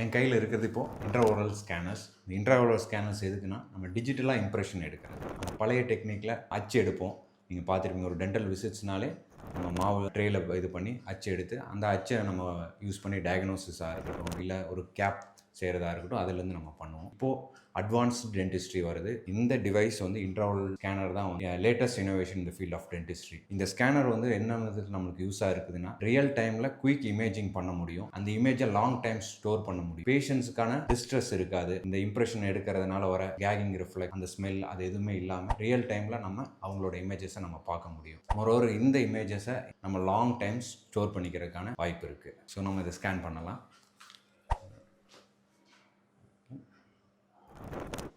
என் கையில் இருக்கிறது இப்போது இன்ட்ராஓரல் ஸ்கேனர்ஸ். இந்த இன்ட்ராஓரல் ஸ்கேனர்ஸ் எதுக்குன்னா நம்ம டிஜிட்டலாக இம்ப்ரெஷன் எடுக்கிறது. நம்ம பழைய டெக்னிக்கில் அச்சு எடுப்போம். நீங்கள் பார்த்துருப்பீங்க, ஒரு டென்டல் விசிட்ஸ்னாலே நம்ம மாவு ட்ரேயில் இது பண்ணி அச்சு எடுத்து அந்த அச்சை நம்ம யூஸ் பண்ணி டயக்னோசிஸாக இருக்கட்டும், இல்லை ஒரு கேப் செய்கிறதா இருக்கட்டும், அதுலேருந்து நம்ம பண்ணுவோம். இப்போது அட்வான்ஸ்டு டென்டிஸ்ட்ரி வருது. இந்த டிவைஸ் வந்து இன்ட்ராஓரல் ஸ்கேனர் தான் வந்து லேட்டஸ்ட் இனோவேஷன் இந்த ஃபீல்ட் ஆஃப் டென்டிஸ்ட்ரி. இந்த ஸ்கேனர் வந்து என்னென்னது நம்மளுக்கு யூஸாக இருக்குதுன்னா, ரியல் டைமில் குயிக் இமேஜிங் பண்ண முடியும். அந்த இமேஜை லாங் டைம் ஸ்டோர் பண்ண முடியும். பேஷண்ட்ஸுக்கான டிஸ்ட்ரெஸ் இருக்காது. இந்த இம்ப்ரெஷன் எடுக்கிறதுனால வர கேகிங் ரிஃப்ளெக்ட், அந்த ஸ்மெல், அது எதுவுமே இல்லாமல் ரியல் டைமில் நம்ம அவங்களோட இமேஜஸை நம்ம பார்க்க முடியும். மொரோவர் இந்த இமேஜஸை நம்ம லாங் டைம் ஸ்டோர் பண்ணிக்கிறதுக்கான வாய்ப்பு இருக்குது. ஸோ நம்ம இதை ஸ்கேன் பண்ணலாம்.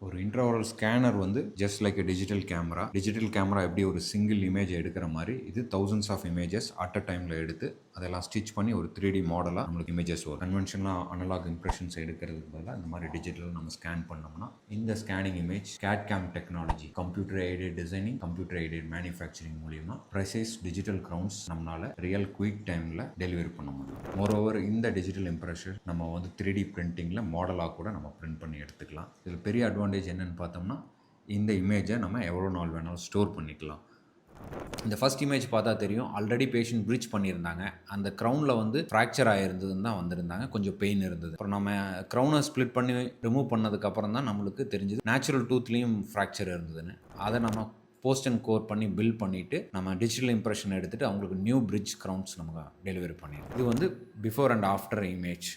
ஒரு இன்ட்ராஓரல் ஸ்கேனர் வந்து ஜஸ்ட் லைக் டிஜிட்டல் கேமரா எப்படி ஒரு சிங்கிள் இமேஜ் எடுக்கிற மாதிரி இது thousands of images at a டைமில் எடுத்து அதெல்லாம் ஸ்டிச் பண்ணி ஒரு 3D மாடலாக நம்மளுக்கு இமேஜஸ் வரும். கன்வென்ஷனலாக அனலாக் இம்ப்ரெஷன்ஸ் எடுக்கிறதுக்கு பதிலாக இந்த மாதிரி டிஜிட்டல் நம்ம ஸ்கேன் பண்ணோம்னா இந்த scanning image gate-game technology, computer aided designing, computer aided manufacturing மூலியமாக ப்ரைசைஸ் டிஜிட்டல் க்ரௌண்ட்ஸ் நம்மளால் ரியல் குயிக் டைமில் டெலிவரி பண்ண முடியும். மோரோவர் இந்த டிஜிட்டல் இம்ப்ரெஷன் நம்ம வந்து 3D பிரிண்டிங்கில் மாடலாக கூட நம்ம பிரிண்ட் பண்ணி எடுத்துக்கலாம். இதில் பெரிய அட்வான்டேஜ் என்னென்னு பார்த்தோம்னா, இந்த இமேஜை நம்ம எவ்வளோ நாள் வேணாலும் ஸ்டோர் பண்ணிக்கலாம். இந்த ஃபஸ்ட் இமேஜ் பார்த்தா தெரியும், ஆல்ரெடி பேஷண்ட் ப்ரீச் பண்ணியிருந்தாங்க. அந்த க்ரௌனில் வந்து ஃப்ராக்சர் ஆகிருந்ததுன்னு தான் வந்திருந்தாங்க. கொஞ்சம் பெயின் இருந்தது. அப்புறம் நம்ம க்ரௌனை ஸ்ப்ளிட் பண்ணி ரிமூவ் பண்ணதுக்கப்புறம் தான் நம்மளுக்கு தெரிஞ்சது நேச்சுரல் டூத்லேயும் ஃப்ராக்சர் இருந்ததுன்னு. அதை நம்ம போஸ்ட் அண்ட் கோர் பண்ணி பில் பண்ணிவிட்டு நம்ம டிஜிட்டல் இம்ப்ரெஷன் எடுத்துகிட்டு அவங்களுக்கு நியூ பிரிட்ஜ் க்ரௌண்ட்ஸ் நமக்கு டெலிவரி பண்ணிடுவோம். இது வந்து பிஃபோர் அண்ட் ஆஃப்டர் இமேஜ்.